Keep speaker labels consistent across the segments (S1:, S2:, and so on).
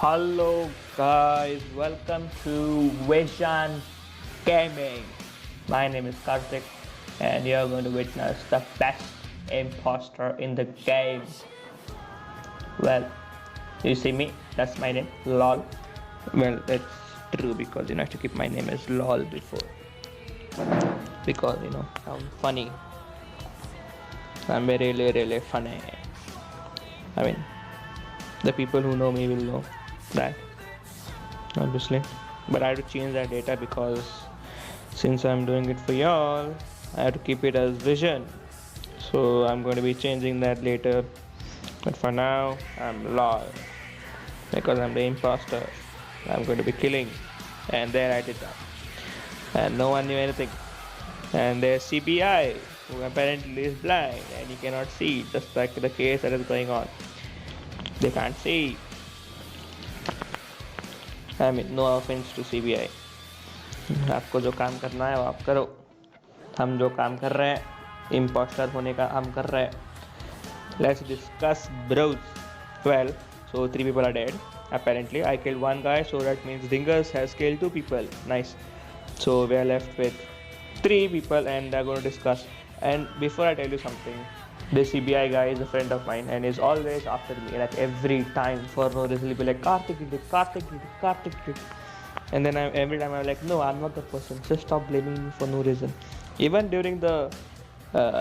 S1: Hello guys, welcome to Vision Gaming. My name is Karthik and you're going to witness the best imposter in the game. Well, you see me, that's my name, LOL. Well, it's true because I have to keep my name as LOL before. Because I'm funny. I'm really funny. I mean, the people who know me will know that, obviously. But I have to change that data because since I'm doing it for y'all, I have to keep it as vision. So I'm going to be changing that later. But for now, I'm LOL because I'm the imposter. I'm going to be killing. And there I did that. And no one knew anything. And there's CBI, who apparently is blind and he cannot see, just like the case that is going on. They can't see. I mean, no offense to CBI. आपको जो काम करना है वो आप करो. हम जो काम कर रहे हैं इम्पोस्टर होने का हम कर रहे हैं. Let's discuss bros. Well, so 3 people are dead. Apparently, I killed 1 guy, so that means Dingus has killed 2 people. Nice. So we are left with 3 people, and they're going to discuss. And before I tell you something, this CBI guy is a friend of mine and is always after me. Like every time for no reason, he'll be like, Karthik did it, Karthik did it, Karthik did it. And then every time I'm like, no, I'm not the person. Just stop blaming me for no reason. Even during the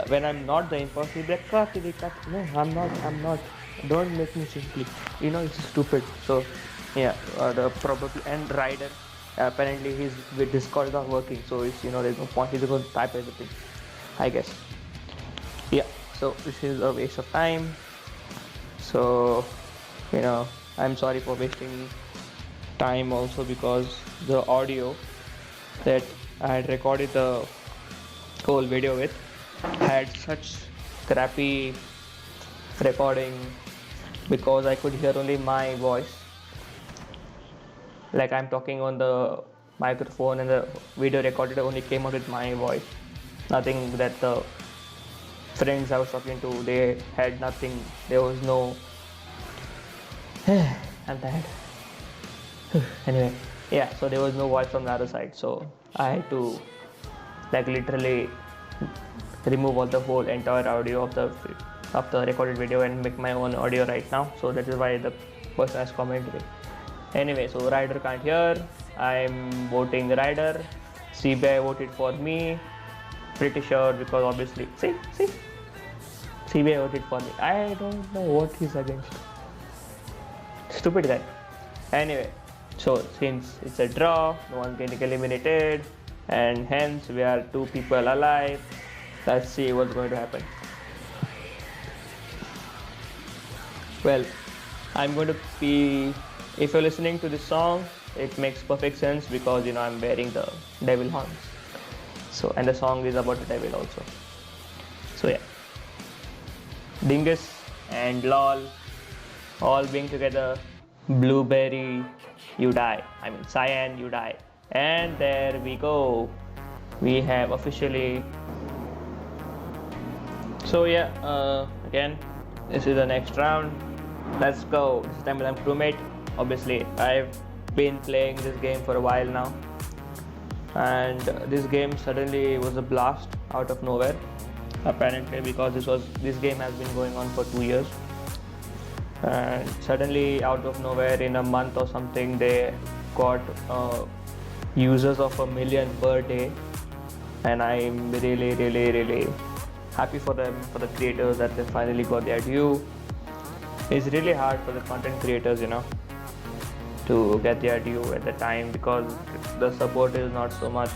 S1: when I'm not the imposter, he'll be like, Karthik, Karthik. No, I'm not. Don't make me simply. It's stupid. So yeah, the probably and Ryder. Apparently his with Discord is not working, so it's there's no point. He's going to type everything, I guess. Yeah. So this is a waste of time. So I'm sorry for wasting time also because the audio that I had recorded the whole video with had such crappy recording because I could hear only my voice. Like I'm talking on the microphone and the video recorded only came out with my voice. Nothing that the friends I was talking to, they had nothing. There was no I'm tired. Anyway, yeah, so there was no voice from the other side, so I had to like literally remove all the whole entire audio of the recorded video and make my own audio right now. So that is why the person has commented me. Anyway, so Ryder can't hear. I'm voting Ryder. CBI voted for me. Pretty sure because obviously see CBI voted for me. I don't know what he's against. Stupid guy. Anyway, so since it's a draw, no one's getting eliminated, and hence we are 2 people alive. Let's see what's going to happen. Well, I'm going to be, if you're listening to this song, it makes perfect sense because I'm wearing the devil horns. So, and the song is about the devil also. So yeah, Dingus and LOL all being together. Blueberry, you die. I mean Cyan, you die. And there we go. We have officially. So yeah, again, this is the next round. Let's go. This time with my crewmate. Obviously, I've been playing this game for a while now, and this game suddenly was a blast out of nowhere. Apparently, because this game has been going on for 2 years. And suddenly out of nowhere in a month or something they got users of 1 million per day, and I'm really happy for them, for the creators, that they finally got their due. It's really hard for the content creators to get their due at the time because the support is not so much.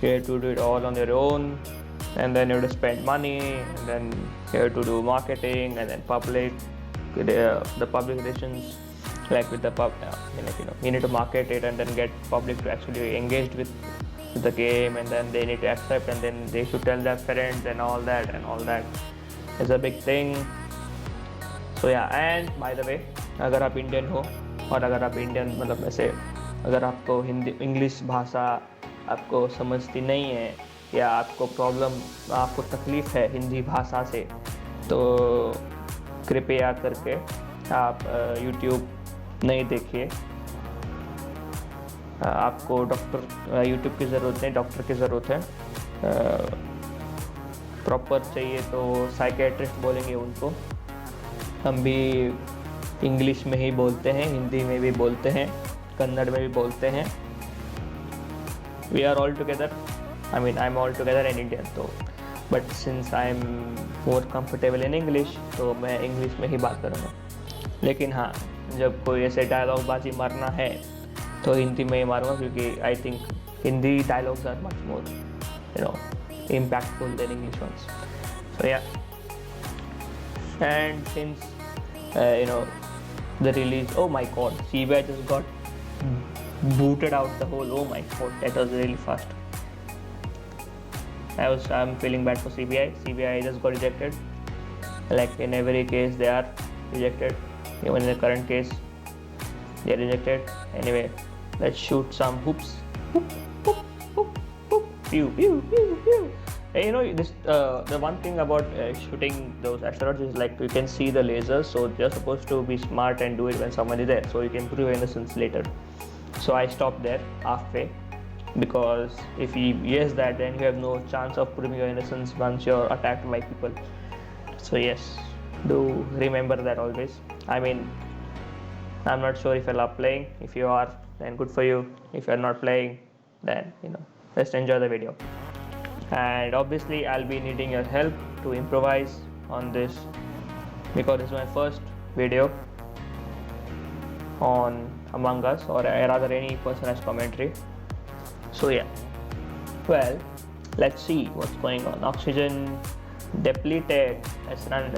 S1: You have to do it all on your own, and then you have to spend money, and then you have to do marketing, and then the public relations, like with the you need to market it and then get public to actually engage with the game, and then they need to accept, and then they should tell their friends and all that is a big thing. So yeah, and by the way, अगर आप Indian हो और अगर आप Indian मतलब ऐसे अगर आपको हिंदी इंग्लिश भाषा आपको समझती नहीं है या आपको तकलीफ़ है हिंदी भाषा से, तो कृपया करके आप YouTube नहीं देखिए, आपको डॉक्टर यूट्यूब की ज़रूरत नहीं, डॉक्टर की ज़रूरत है। प्रॉपर चाहिए तो साइकेट्रिस्ट बोलेंगे उनको। हम भी इंग्लिश में ही बोलते हैं, हिंदी में भी बोलते हैं, कन्नड़ में भी बोलते हैं। We are all together, I am all together in Indian, तो but since I am more comfortable in English तो मैं इंग्लिश में ही बात करूँगा। लेकिन हाँ, जब कोई ऐसे डायलॉग बाजी मारना है तो हिंदी में ही मारूंगा, क्योंकि I think Hindi dialogues are much more impactful than English ones. So yeah, and since the release, oh my god, CBI just got booted out the whole. Oh my god, that was really fast. I'm feeling bad for CBI. CBI just got rejected. Like in every case, they are rejected. Even in the current case, they are rejected. Anyway, let's shoot some hoops. Hoop, hoop, hoop, hoop. Pew, pew, pew, pew. This the one thing about shooting those asteroids is like you can see the lasers, so you're supposed to be smart and do it when someone is there, so you can prove your innocence later. So I stopped there halfway, because if you yes that, then you have no chance of proving your innocence once you're attacked by people. So yes, do remember that always. I'm not sure if you are playing. If you are, then good for you. If you're not playing, then just enjoy the video. And obviously I'll be needing your help to improvise on this, because this is my first video on Among Us, or rather any personalized commentary. So yeah, well, let's see what's going on. Oxygen depleted. Let's run.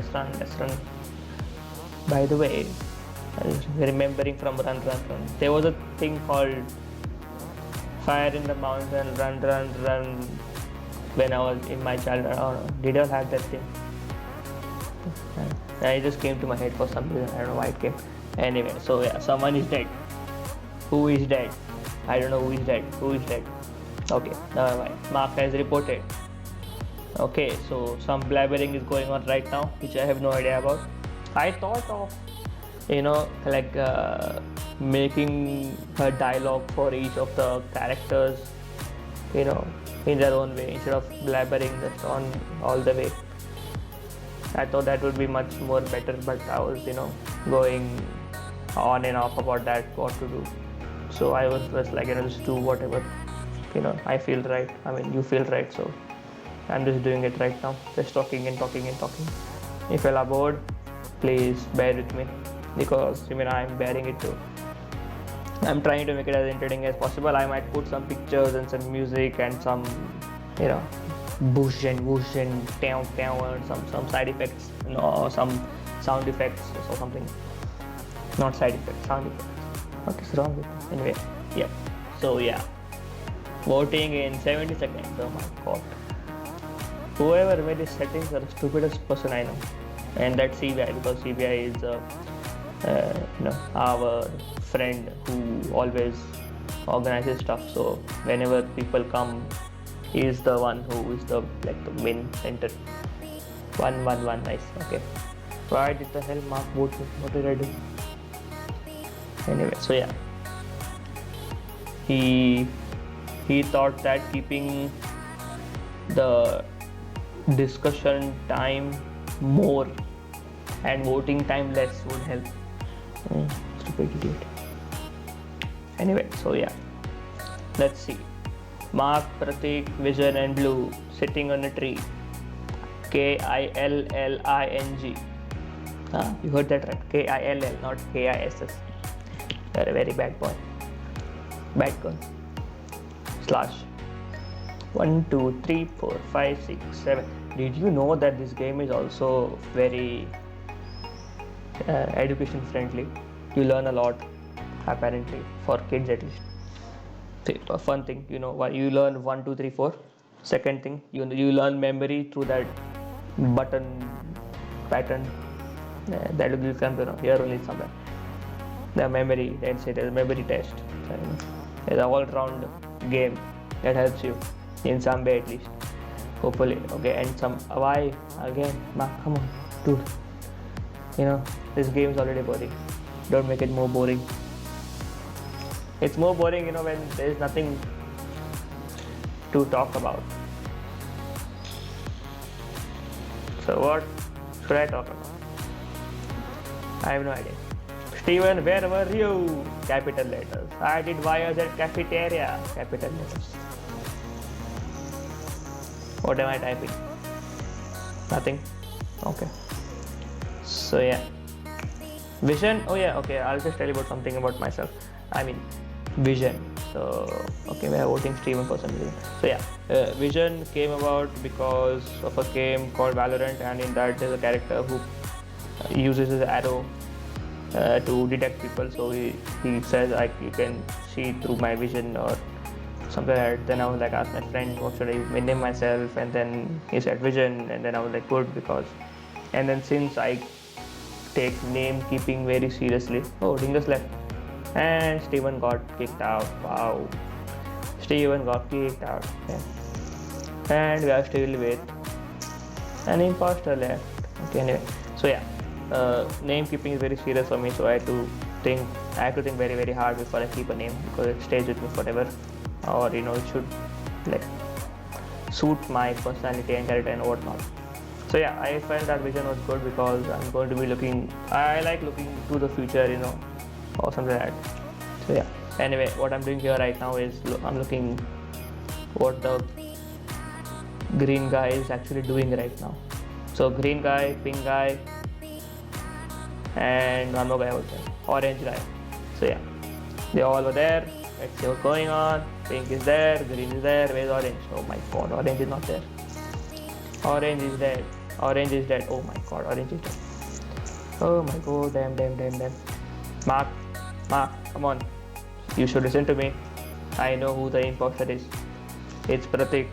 S1: By the way, I was remembering from run, there was a thing called fire in the mountain, run. When I was in my childhood, I don't know, did I have that thing? It just came to my head for some reason. I don't know why it came. Anyway, so yeah, someone is dead. Who is dead? I don't know who is dead. Okay, never mind. Mark has reported. Okay, so some blabbering is going on right now, which I have no idea about. I thought of, making a dialogue for each of the characters, in their own way, instead of blabbering just on all the way. I thought that would be much more better, but I was going on and off about that, what to do. So I was just like, just do whatever I feel right. You feel right, so I'm just doing it right now, just talking. If you're bored, please bear with me, because I'm bearing it too. I'm trying to make it as entertaining as possible. I might put some pictures and some music and some, whoosh and down, and some side effects, or some sound effects or something. Not side effects, sound effects. What is wrong with it? Anyway, yeah. So yeah, voting in 70 seconds. Oh my god. Whoever made these settings are the stupidest person I know, and that's CBI, because CBI is our friend who always organizes stuff. So whenever people come, he is the one who is the main center. One, nice. Okay. Why did the hell Mark vote me? What did I do? Anyway, so yeah, he thought that keeping the discussion time more and voting time less would help. Stupid idiot. Anyway, so yeah, let's see. Mark, Pratik, Vision and Blue sitting on a tree. KILLING. You heard that right. KILL, not KISS. You're a very bad boy. Bad girl. / 1 2 3 4 5 6 7. Did you know that this game is also very education friendly? You learn a lot, apparently, for kids at least. A fun thing, you learn 1 2 3 4. Second thing, you learn memory through that button pattern that will come here only somewhere. The memory, let's say there's a memory test. So, it's an all-round game that helps you in some way at least, hopefully. Okay, and some why again, Mark, come on, dude. This game is already boring. Don't make it more boring. It's more boring, when there's nothing to talk about. So what should I talk about? I have no idea. Steven, where were you? Capital letters. I did wires at cafeteria. Capital letters. What am I typing? Nothing. Okay. So yeah. Vision. Oh yeah. Okay. I'll just tell you about something about myself. I mean, Vision. So okay, we are voting Steven for some reason. So yeah, Vision came about because of a game called Valorant, and in that there's a character who uses his arrow to detect people. So he says you can see through my vision or something like that. Then I was like, asked my friend, what should I name myself? And then he said Vision, and then I was like, good, because. And then since I take name keeping very seriously, oh, Dingus left, and Steven got kicked out. Wow, Steven got kicked out. Okay. And we are still with an imposter left. Okay, anyway, so yeah. Name keeping is very serious for me, so I have to think very very hard before I keep a name, because it stays with me forever, or it should like suit my personality and character and whatnot. So yeah, I felt that Vision was good because I'm going to be I like looking to the future, or something like that. So yeah, anyway, what I'm doing here right now is I'm looking what the green guy is actually doing right now. So green guy, pink guy, and one more guy was there, orange guy. So yeah, they all were there. Let's see what's going on. Pink is there, green is there. Where's orange? Oh my god, orange is not there. Orange is dead. Orange is dead. Oh my god, orange is dead. Oh my god, damn. Mark, come on. You should listen to me. I know who the imposter is. It's Pratik.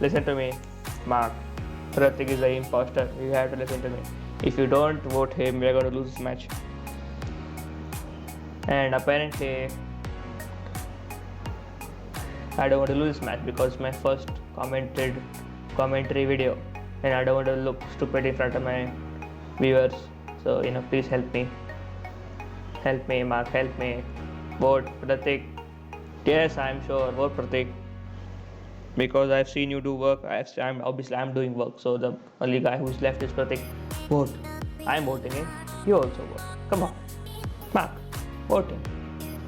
S1: Listen to me. Mark, Pratik is the imposter. You have to listen to me. If you don't vote him, we're going to lose this match. And apparently, I don't want to lose this match because my first commentary video, and I don't want to look stupid in front of my viewers. So please help me. Help me, Mark. Help me. Vote Pratik. Yes, I'm sure. Vote Pratik. Because I've seen you do work. I'm doing work. So the only guy who's left is Pratik. Vote. I'm voting him. You also vote. Come on. Mark. Vote him.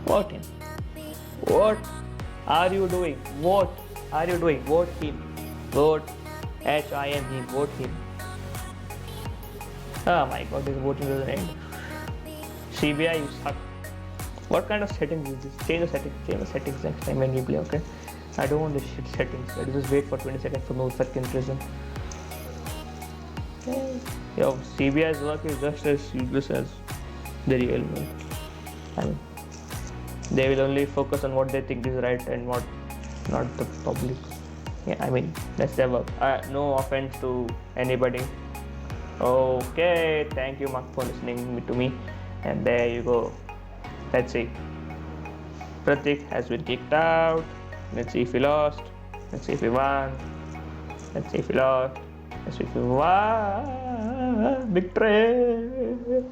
S1: Vote him. What are you doing? What are you doing? Vote him. Vote HIM him. Vote him. Oh my god, this voting doesn't end. CBI, you suck. What kind of settings is this? Change the settings next time when we play, okay? I don't want this shit settings. Let us just wait for 20 seconds for no fucking reason. Yo, CBI's work is just as useless as the real one. I mean, they will only focus on what they think is right and what not the public. Yeah, I mean, that's their work. No offense to anybody. Okay, thank you, Mark, for listening to me. And there you go. Let's see. Pratik has been kicked out. Let's see if he lost. Let's see if he won. Let's see if he lost. Let's see if he won. Victory!